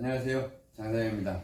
안녕하세요, 장사장입니다.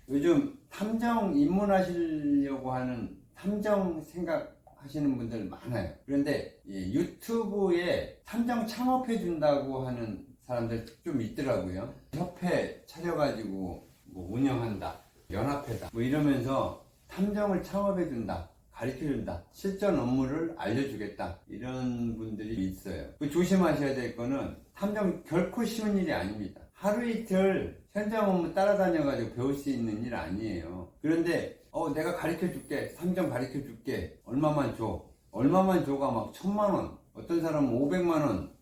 요즘 탐정 입문하시려고 하는 탐정 생각하시는 분들 많아요. 그런데 유튜브에 탐정 창업해 준다고 하는 사람들 좀 있더라고요. 협회 차려가지고 뭐 운영한다, 연합회다 뭐 이러면서 탐정을 창업해 준다, 가르쳐 준다, 실전 업무를 알려주겠다, 이런 분들이 있어요. 조심하셔야 될 거는 탐정 결코 쉬운 일이 아닙니다. 하루 이틀 현장 업무 따라다녀가지고 배울 수 있는 일 아니에요. 그런데 내가 가르쳐 줄게, 탐정 가르쳐 줄게, 얼마만 줘, 얼마만 줘가 막 1,000만원, 어떤 사람은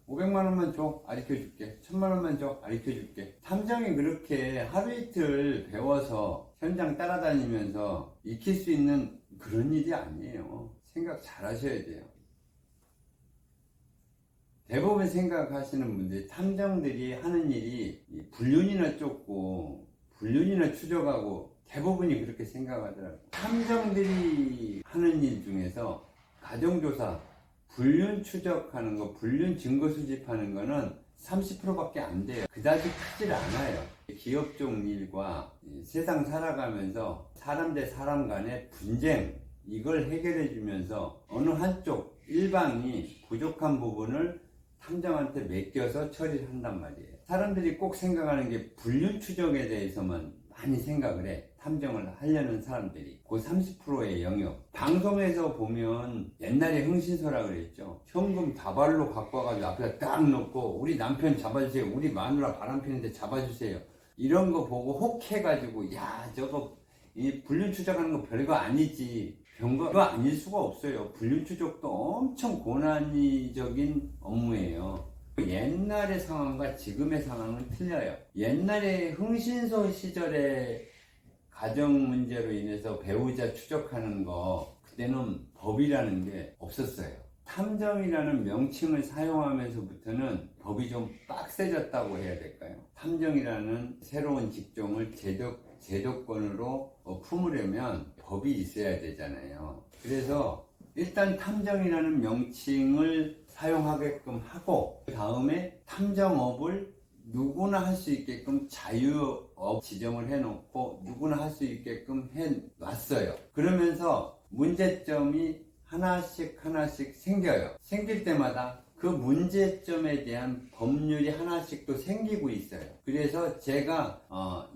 500만원만 줘, 가르쳐 줄게, 1,000만원만 줘, 가르쳐 줄게. 탐정이 그렇게 하루 이틀 배워서 현장 따라다니면서 익힐 수 있는 그런 일이 아니에요. 생각 잘 하셔야 돼요. 대부분 생각하시는 분들이 탐정들이 하는 일이 불륜이나 쫓고 불륜이나 추적하고, 대부분이 그렇게 생각하더라고요. 탐정들이 하는 일 중에서 가정조사, 불륜 추적하는 거, 불륜 증거 수집하는 거는 30%밖에 안 돼요. 그다지 크질 않아요. 기업 쪽 일과 세상 살아가면서 사람 대 사람 간의 분쟁, 이걸 해결해 주면서 어느 한쪽 일방이 부족한 부분을 탐정한테 맡겨서 처리를 한단 말이에요. 사람들이 꼭 생각하는 게 불륜 추적에 대해서만 많이 생각을 해. 탐정을 하려는 사람들이 그 30%의 영역. 방송에서 보면 옛날에 흥신소라 그랬죠. 현금 다발로 갖고 와가지고 앞에다 딱 놓고 우리 남편 잡아주세요, 우리 마누라 바람 피는데 잡아주세요, 이런 거 보고 혹해가지고 야 저거 이 불륜 추적하는 거 별거 아니지, 별거 아닐 수가 없어요. 불륜 추적도 엄청 고난이적인 업무예요. 옛날의 상황과 지금의 상황은 틀려요. 옛날에 흥신소 시절에 가정 문제로 인해서 배우자 추적하는 거, 그때는 법이라는 게 없었어요. 탐정이라는 명칭을 사용하면서부터는 법이 좀 빡세졌다고 해야 될까요? 탐정이라는 새로운 직종을 제도권으로 품으려면 법이 있어야 되잖아요. 그래서 일단 탐정이라는 명칭을 사용하게끔 하고, 그 다음에 탐정업을 누구나 할 수 있게끔 자유업 지정을 해놓고 누구나 할 수 있게끔 해놨어요. 그러면서 문제점이 하나씩 생겨요. 생길 때마다 그 문제점에 대한 법률이 하나씩 또 생기고 있어요. 그래서 제가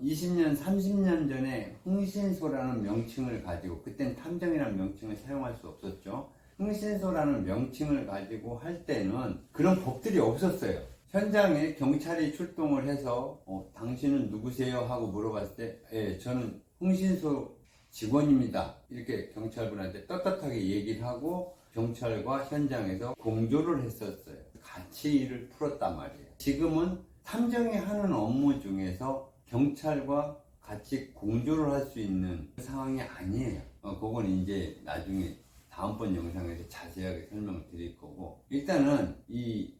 20년 30년 전에 흥신소라는 명칭을 가지고, 그땐 탐정이라는 명칭을 사용할 수 없었죠. 흥신소라는 명칭을 가지고 할 때는 그런 법들이 없었어요. 현장에 경찰이 출동을 해서 당신은 누구세요? 하고 물어봤을 때 예, 저는 흥신소 직원입니다, 이렇게 경찰분한테 떳떳하게 얘기를 하고 경찰과 현장에서 공조를 했었어요. 같이 일을 풀었단 말이에요. 지금은 탐정이 하는 업무 중에서 경찰과 같이 공조를 할 수 있는 상황이 아니에요. 그건 이제 나중에 다음번 영상에서 자세하게 설명을 드릴 거고, 일단은 이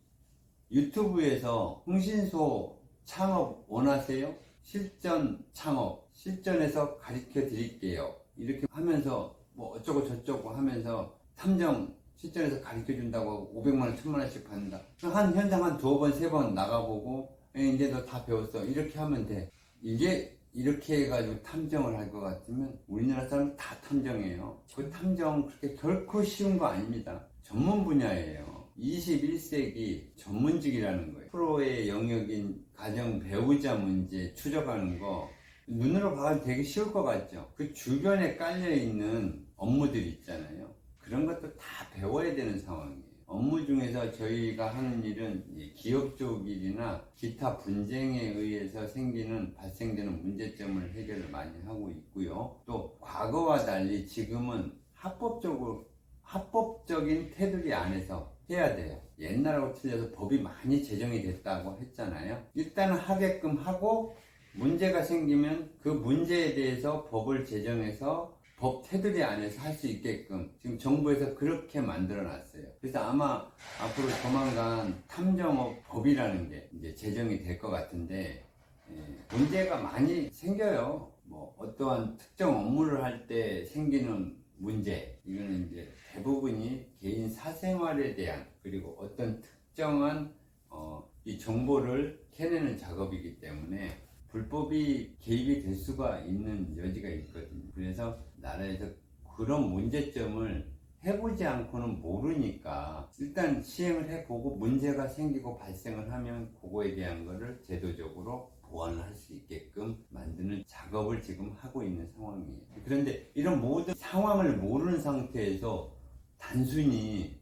유튜브에서 흥신소 창업 원하세요? 실전 창업, 실전에서 가르쳐 드릴게요, 이렇게 하면서 뭐 어쩌고 저쩌고 하면서 탐정 실전에서 가르쳐 준다고 하고 500만원 1,000만원씩 받는다. 한 현장 한 2번 3번 나가보고 이제 너 다 배웠어, 이렇게 하면 돼. 이게 이렇게 해가지고 탐정을 할 것 같으면 우리나라 사람 다 탐정이에요. 그 탐정 그렇게 결코 쉬운 거 아닙니다. 전문 분야예요. 21세기 전문직이라는 거예요. 프로의 영역인 가정 배우자 문제 추적하는 거 눈으로 봐도 되게 쉬울 것 같죠. 그 주변에 깔려있는 업무들 있잖아요. 그런 것도 다 배워야 되는 상황이에요. 업무 중에서 저희가 하는 일은 기업 쪽 일이나 기타 분쟁에 의해서 발생되는 문제점을 해결을 많이 하고 있고요. 또 과거와 달리 지금은 합법적인 테두리 안에서 해야 돼요. 옛날하고 틀려서 법이 많이 제정이 됐다고 했잖아요. 일단은 하게끔 하고, 문제가 생기면 그 문제에 대해서 법을 제정해서 법 테두리 안에서 할 수 있게끔 지금 정부에서 그렇게 만들어 놨어요. 그래서 아마 앞으로 조만간 탐정업 법이라는 게 이제 제정이 될 것 같은데, 문제가 많이 생겨요. 뭐 어떠한 특정 업무를 할 때 생기는 문제, 이거는 이제 대부분이 개인 사생활에 대한, 그리고 어떤 특정한 이 정보를 캐내는 작업이기 때문에 불법이 개입이 될 수가 있는 여지가 있거든요. 그래서 나라에서 그런 문제점을 해보지 않고는 모르니까 일단 시행을 해보고 문제가 생기고 발생을 하면 그거에 대한 거를 제도적으로 보완을 할 수 있게끔 만드는 작업을 지금 하고 있는 상황이에요. 그런데 이런 모든 상황을 모르는 상태에서 단순히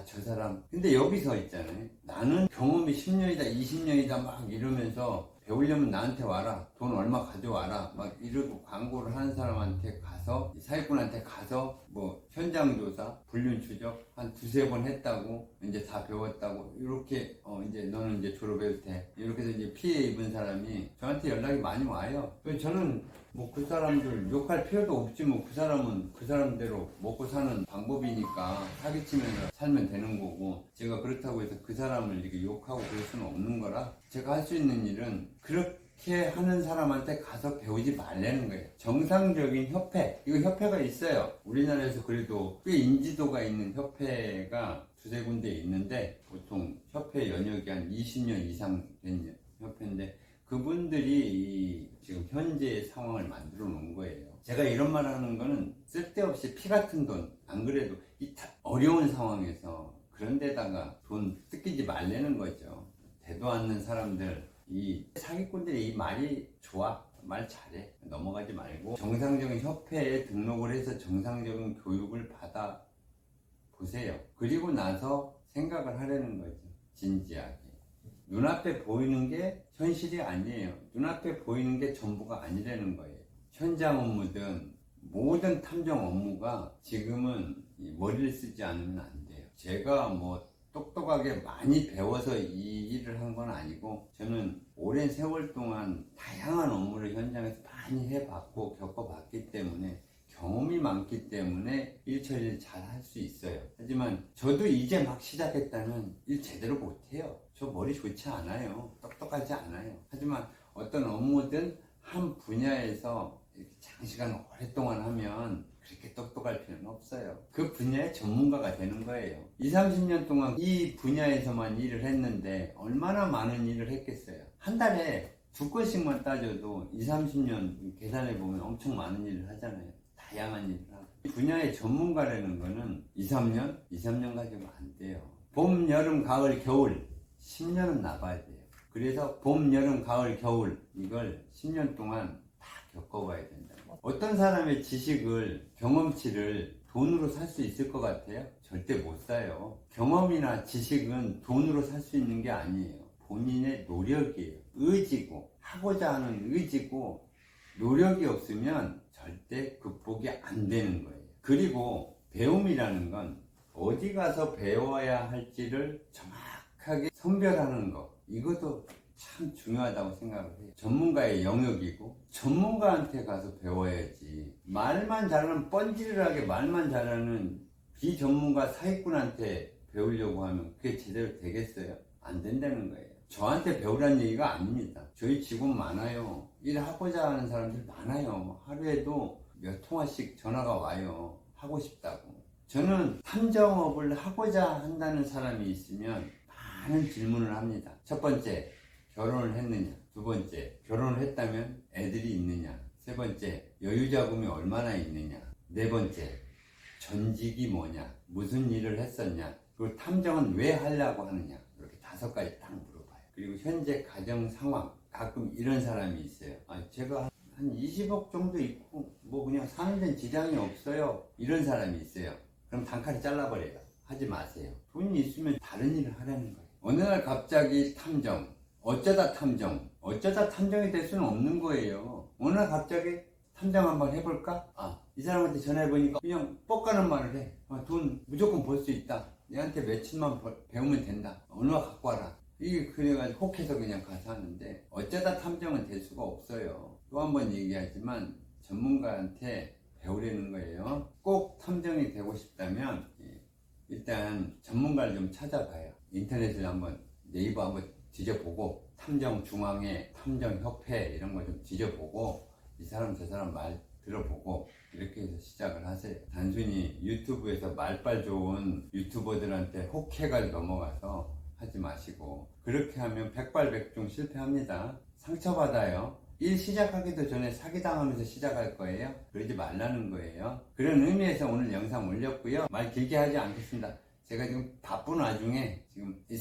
저 사람 근데 여기서 있잖아요. 나는 경험이 10년이다 20년이다 막 이러면서 배우려면 나한테 와라, 돈 얼마 가져와라 막 이러고 광고를 하는 사람한테 가서, 사기꾼한테 가서 뭐 현장 조사, 불륜 추적 한 두세 번 했다고 이제 다 배웠다고 이렇게 이제 너는 이제 졸업해도 돼 이렇게 해서 이제 피해 입은 사람이 저한테 연락이 많이 와요. 그래서 저는 뭐 그 사람들 욕할 필요도 없지, 뭐 그 사람은 그 사람대로 먹고 사는 방법이니까 사기치면서 살면 되는 거고, 제가 그렇다고 해서 그 사람을 이렇게 욕하고 그럴 수는 없는 거라 제가 할 수 있는 일은 그렇게 하는 사람한테 가서 배우지 말라는 거예요. 정상적인 협회, 이거 협회가 있어요. 우리나라에서 그래도 꽤 인지도가 있는 협회가 두세 군데 있는데 보통 협회 연역이 한 20년 이상 된 협회인데 그분들이 지금 현재의 상황을 만들어 놓은 거예요. 제가 이런 말 하는 거는 쓸데없이 피 같은 돈, 안 그래도 이 어려운 상황에서 그런 데다가 돈 뜯기지 말라는 거죠. 되도 않는 사람들, 이 사기꾼들이 이 말이 좋아, 말 잘해, 넘어가지 말고 정상적인 협회에 등록을 해서 정상적인 교육을 받아 보세요. 그리고 나서 생각을 하려는 거죠. 진지하게. 눈앞에 보이는 게 현실이 아니에요. 눈앞에 보이는 게 전부가 아니라는 거예요. 현장 업무든 모든 탐정 업무가 지금은 머리를 쓰지 않으면 안 돼요. 제가 뭐 똑똑하게 많이 배워서 이 일을 한 건 아니고, 저는 오랜 세월 동안 다양한 업무를 현장에서 많이 해봤고 겪어봤기 때문에, 경험이 많기 때문에 일 처리를 잘 할 수 있어요. 하지만 저도 이제 막 시작했다면 일 제대로 못해요. 저 머리 좋지 않아요. 똑똑하지 않아요. 하지만 어떤 업무든 한 분야에서 이렇게 장시간 오랫동안 하면 그렇게 똑똑할 필요는 없어요. 그 분야의 전문가가 되는 거예요. 20, 30년 동안 이 분야에서만 일을 했는데 얼마나 많은 일을 했겠어요. 한 달에 2건씩만 따져도 20, 30년 계산해 보면 엄청 많은 일을 하잖아요. 다양한 일을 하고. 이 분야의 전문가라는 거는 2, 3년? 2, 3년 가지고 안 돼요. 봄, 여름, 가을, 겨울 10년은 나봐야 돼요. 그래서 봄, 여름, 가을, 겨울 이걸 10년 동안 다 겪어봐야 된다. 어떤 사람의 지식을, 경험치를 돈으로 살 수 있을 것 같아요? 절대 못 사요. 경험이나 지식은 돈으로 살 수 있는 게 아니에요. 본인의 노력이에요. 의지고, 하고자 하는 의지고, 노력이 없으면 절대 극복이 안 되는 거예요. 그리고 배움이라는 건 어디 가서 배워야 할지를 정확하게 선별하는 거, 이것도 참 중요하다고 생각을 해요. 전문가의 영역이고 전문가한테 가서 배워야지, 말만 잘하는, 뻔질하게 말만 잘하는 비전문가 사기꾼한테 배우려고 하면 그게 제대로 되겠어요? 안 된다는 거예요. 저한테 배우라는 얘기가 아닙니다. 저희 직원 많아요. 일하고자 하는 사람들 많아요. 하루에도 몇 통화씩 전화가 와요. 하고 싶다고. 저는 탐정업을 하고자 한다는 사람이 있으면 많은 질문을 합니다. 첫 번째, 결혼을 했느냐? 두 번째, 결혼을 했다면 애들이 있느냐? 세 번째, 여유자금이 얼마나 있느냐? 네 번째, 전직이 뭐냐? 무슨 일을 했었냐? 그리고 탐정은 왜 하려고 하느냐? 이렇게 5가지 딱 물어봐요. 그리고 현재 가정 상황, 가끔 이런 사람이 있어요. 제가 한 20억 정도 있고 뭐 그냥 사는 데는 지장이 없어요. 이런 사람이 있어요. 그럼 단칼에 잘라버려요. 하지 마세요. 돈이 있으면 다른 일을 하라는 거예요. 어느 날 갑자기 탐정, 어쩌다 탐정이 될 수는 없는 거예요. 어느 날 갑자기 탐정 한번 해볼까? 이 사람한테 전화해보니까 그냥 뻑가는 말을 해. 돈 무조건 벌 수 있다. 내한테 며칠만 배우면 된다. 얼마 갖고 와라. 이게 그래가지고 혹해서 그냥 가서 하는데, 어쩌다 탐정은 될 수가 없어요. 또 한 번 얘기하지만 전문가한테 배우려는 거예요. 꼭 탐정이 되고 싶다면 일단 전문가를 좀 찾아봐요. 인터넷을 한번, 네이버 한번 뒤져보고, 탐정중앙회, 탐정협회 이런 거 좀 뒤져보고, 이 사람 저 사람 말 들어보고 이렇게 해서 시작을 하세요. 단순히 유튜브에서 말빨 좋은 유튜버들한테 혹해가지고 넘어가서 하지 마시고, 그렇게 하면 백발백중 실패합니다. 상처받아요. 일 시작하기도 전에 사기당하면서 시작할 거예요. 그러지 말라는 거예요. 그런 의미에서 오늘 영상 올렸고요. 말 길게 하지 않겠습니다. 제가 지금 바쁜 와중에 지금 이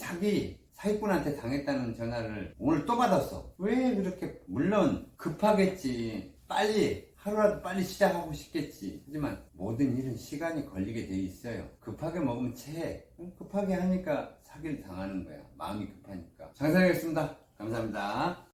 사기꾼한테 당했다는 전화를 오늘 또 받았어. 왜 그렇게, 물론 급하겠지. 하루라도 빨리 시작하고 싶겠지. 하지만 모든 일은 시간이 걸리게 돼 있어요. 급하게 먹으면 체해. 급하게 하니까 사기를 당하는 거야. 마음이 급하니까. 장사하겠습니다. 감사합니다.